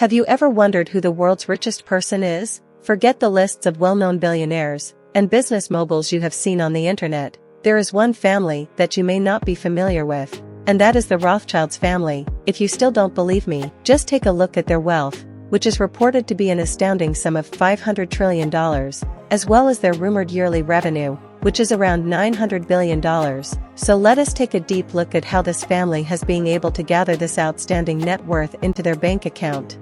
Have you ever wondered who the world's richest person is? Forget the lists of well-known billionaires and business moguls you have seen on the internet. There is one family that you may not be familiar with, and that is the Rothschilds family. If you still don't believe me, just take a look at their wealth, which is reported to be an astounding sum of $500 trillion, as well as their rumored yearly revenue, which is around $900 billion. So let us take a deep look at how this family has been able to gather this outstanding net worth into their bank account.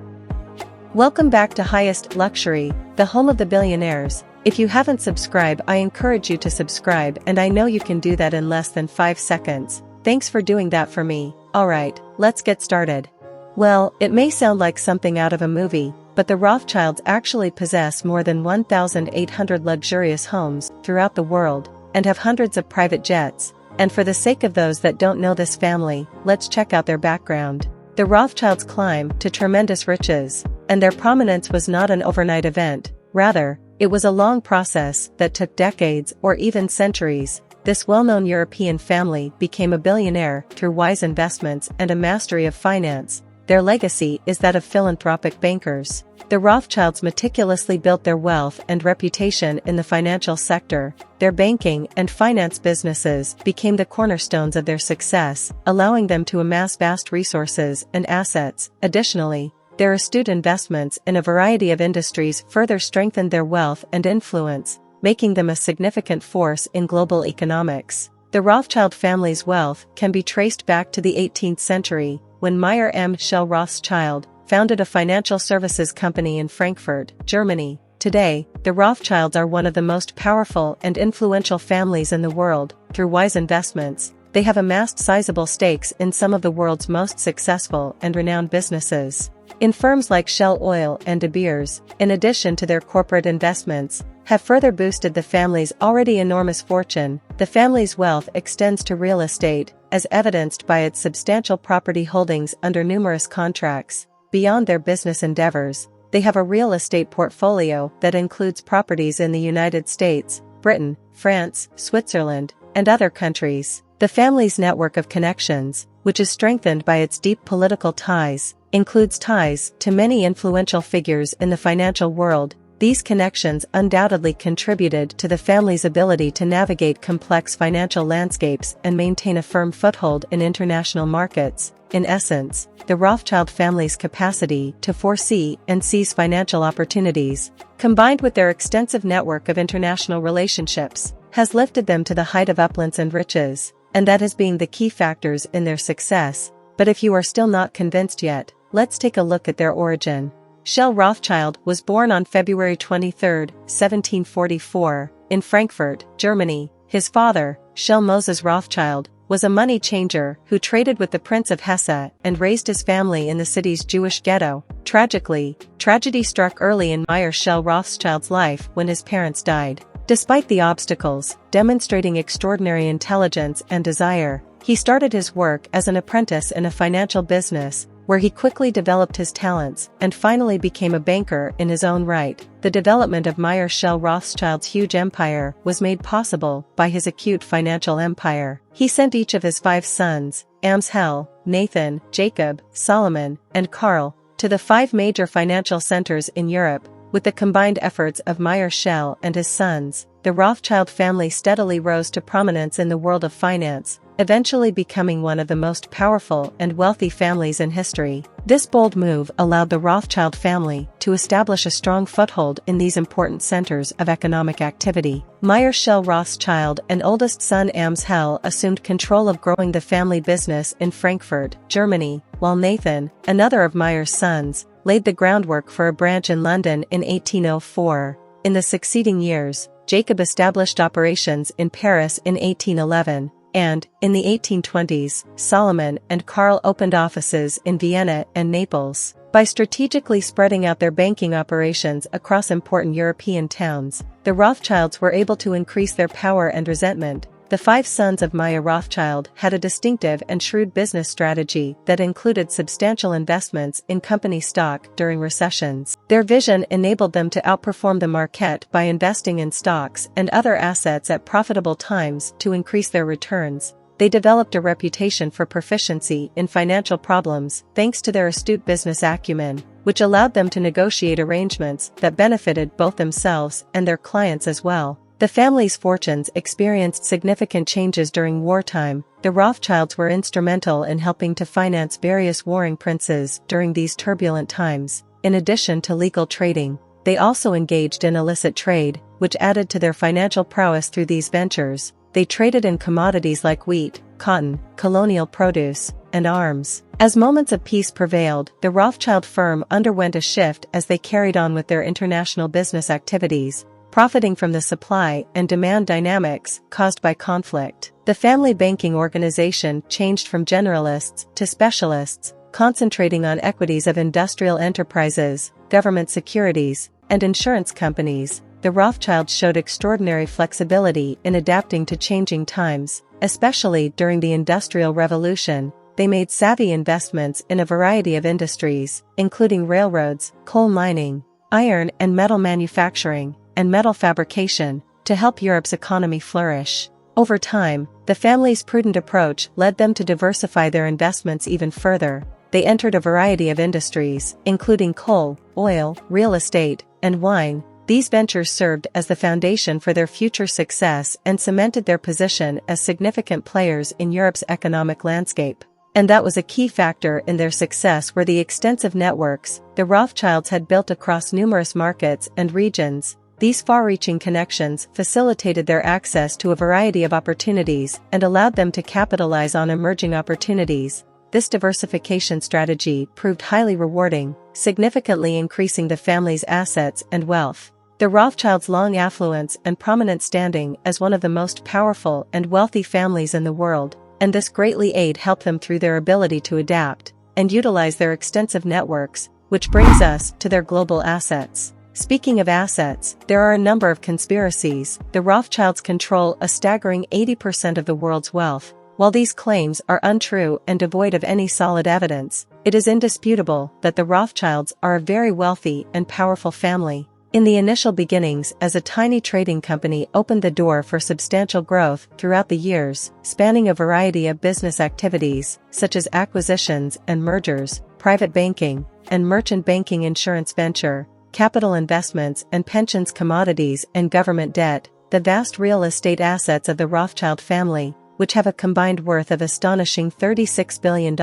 Welcome back to Highest Luxury, the home of the billionaires. If you haven't subscribed, I encourage you to subscribe, and I know you can do that in less than 5 seconds. Thanks for doing that for me. Alright, let's get started. Well, it may sound like something out of a movie, but the Rothschilds actually possess more than 1,800 luxurious homes throughout the world, and have hundreds of private jets. And for the sake of those that don't know this family, let's check out their background. The Rothschilds climbed to tremendous riches, and their prominence was not an overnight event. Rather, it was a long process that took decades or even centuries. This well-known European family became a billionaire through wise investments and a mastery of finance. Their legacy is that of philanthropic bankers. The Rothschilds meticulously built their wealth and reputation in the financial sector. Their banking and finance businesses became the cornerstones of their success, allowing them to amass vast resources and assets. Additionally, their astute investments in a variety of industries further strengthened their wealth and influence, making them a significant force in global economics. The Rothschild family's wealth can be traced back to the 18th century, when Meyer M. Shell Rothschild founded a financial services company in Frankfurt, Germany. Today, the Rothschilds are one of the most powerful and influential families in the world. Through wise investments, they have amassed sizable stakes in some of the world's most successful and renowned businesses. In firms like Shell Oil and De Beers, in addition to their corporate investments, have further boosted the family's already enormous fortune. The family's wealth extends to real estate, as evidenced by its substantial property holdings under numerous contracts. Beyond their business endeavors, they have a real estate portfolio that includes properties in the United States, Britain, France, Switzerland, and other countries. The family's network of connections, which is strengthened by its deep political ties, includes ties to many influential figures in the financial world. These connections undoubtedly contributed to the family's ability to navigate complex financial landscapes and maintain a firm foothold in international markets. In essence, the Rothschild family's capacity to foresee and seize financial opportunities, combined with their extensive network of international relationships, has lifted them to the height of opulence and riches, and that has been the key factors in their success. But if you are still not convinced yet, let's take a look at their origin. Shell Rothschild was born on February 23, 1744, in Frankfurt, Germany. His father, Shell Moses Rothschild, was a money changer who traded with the Prince of Hesse and raised his family in the city's Jewish ghetto. Tragically, tragedy struck early in Meyer Shell Rothschild's life when his parents died. Despite the obstacles, demonstrating extraordinary intelligence and desire, he started his work as an apprentice in a financial business, where he quickly developed his talents and finally became a banker in his own right. The development of Meyer Shell Rothschild's huge empire was made possible by his acute financial empire. He sent each of his 5 sons, Amshel, Nathan, Jacob, Solomon, and Karl, to the 5 major financial centers in Europe. With the combined efforts of Meyer Shell and his sons, the Rothschild family steadily rose to prominence in the world of finance, eventually becoming one of the most powerful and wealthy families in history. This bold move allowed the Rothschild family to establish a strong foothold in these important centers of economic activity. Meyer Shell Rothschild and oldest son Amshel assumed control of growing the family business in Frankfurt, Germany, while Nathan, another of Meyer's sons, laid the groundwork for a branch in London in 1804. In the succeeding years, Jacob established operations in Paris in 1811, and, in the 1820s, Solomon and Karl opened offices in Vienna and Naples. By strategically spreading out their banking operations across important European towns, the Rothschilds were able to increase their power and resentment. The 5 sons of Meyer Rothschild had a distinctive and shrewd business strategy that included substantial investments in company stock during recessions. Their vision enabled them to outperform the market by investing in stocks and other assets at profitable times to increase their returns. They developed a reputation for proficiency in financial problems thanks to their astute business acumen, which allowed them to negotiate arrangements that benefited both themselves and their clients as well. The family's fortunes experienced significant changes during wartime. The Rothschilds were instrumental in helping to finance various warring princes during these turbulent times. In addition to legal trading, they also engaged in illicit trade, which added to their financial prowess through these ventures. They traded in commodities like wheat, cotton, colonial produce, and arms. As moments of peace prevailed, the Rothschild firm underwent a shift as they carried on with their international business activities, profiting from the supply and demand dynamics caused by conflict. The family banking organization changed from generalists to specialists, concentrating on equities of industrial enterprises, government securities, and insurance companies. The Rothschilds showed extraordinary flexibility in adapting to changing times, especially during the Industrial Revolution. They made savvy investments in a variety of industries, including railroads, coal mining, iron and metal manufacturing, and metal fabrication, to help Europe's economy flourish. Over time, the family's prudent approach led them to diversify their investments even further. They entered a variety of industries, including coal, oil, real estate, and wine. These ventures served as the foundation for their future success and cemented their position as significant players in Europe's economic landscape. And that was a key factor in their success were the extensive networks the Rothschilds had built across numerous markets and regions. These far-reaching connections facilitated their access to a variety of opportunities and allowed them to capitalize on emerging opportunities. This diversification strategy proved highly rewarding, significantly increasing the family's assets and wealth. The Rothschilds' long affluence and prominent standing as one of the most powerful and wealthy families in the world, and this greatly helped them through their ability to adapt and utilize their extensive networks, which brings us to their global assets. Speaking of assets, there are a number of conspiracies. The Rothschilds control a staggering 80% of the world's wealth. While these claims are untrue and devoid of any solid evidence, it is indisputable that the Rothschilds are a very wealthy and powerful family. In the initial beginnings as a tiny trading company opened the door for substantial growth throughout the years, spanning a variety of business activities, such as acquisitions and mergers, private banking, and merchant banking insurance venture, capital investments and pensions commodities and government debt. The vast real estate assets of the Rothschild family, which have a combined worth of astonishing $36 billion.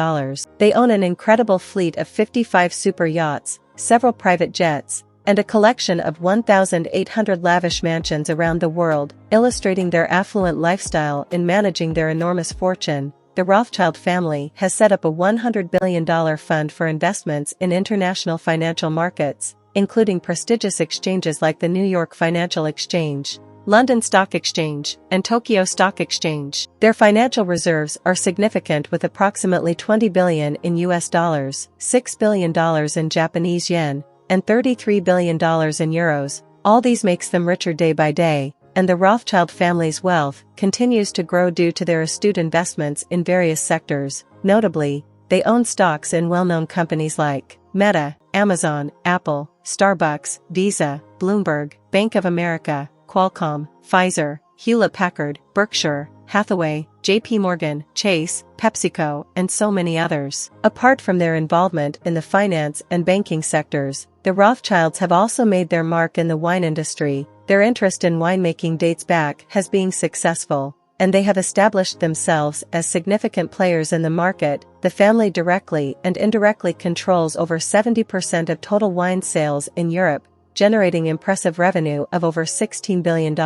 They own an incredible fleet of 55 super yachts, several private jets, and a collection of 1,800 lavish mansions around the world, illustrating their affluent lifestyle in managing their enormous fortune. The Rothschild family has set up a $100 billion fund for investments in international financial markets, including prestigious exchanges like the New York Financial Exchange, London Stock Exchange, and Tokyo Stock Exchange. Their financial reserves are significant with approximately $20 billion in US dollars, $6 billion in Japanese yen, and $33 billion in euros. All these makes them richer day by day, and the Rothschild family's wealth continues to grow due to their astute investments in various sectors. Notably, they own stocks in well-known companies like Meta, Amazon, Apple, Starbucks, Visa, Bloomberg, Bank of America, Qualcomm, Pfizer, Hewlett-Packard, Berkshire Hathaway, JP Morgan, Chase, PepsiCo, and so many others. Apart from their involvement in the finance and banking sectors, the Rothschilds have also made their mark in the wine industry. Their interest in winemaking dates back as being successful, and they have established themselves as significant players in the market. The family directly and indirectly controls over 70% of total wine sales in Europe, generating impressive revenue of over $16 billion.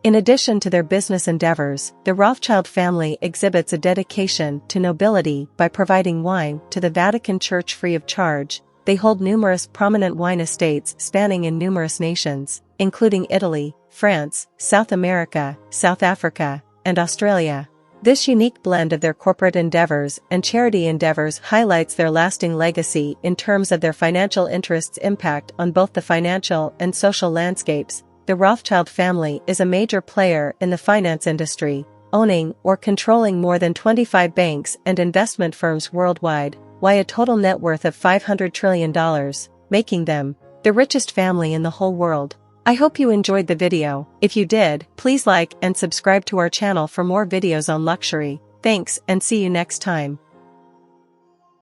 In addition to their business endeavors, the Rothschild family exhibits a dedication to nobility by providing wine to the Vatican Church free of charge. They hold numerous prominent wine estates spanning in numerous nations, including Italy, France, South America, South Africa, and Australia. This unique blend of their corporate endeavors and charity endeavors highlights their lasting legacy in terms of their financial interests' impact on both the financial and social landscapes. The Rothschild family is a major player in the finance industry, owning or controlling more than 25 banks and investment firms worldwide, with a total net worth of $500 trillion, making them the richest family in the whole world. I hope you enjoyed the video. If you did, please like and subscribe to our channel for more videos on luxury. Thanks and see you next time.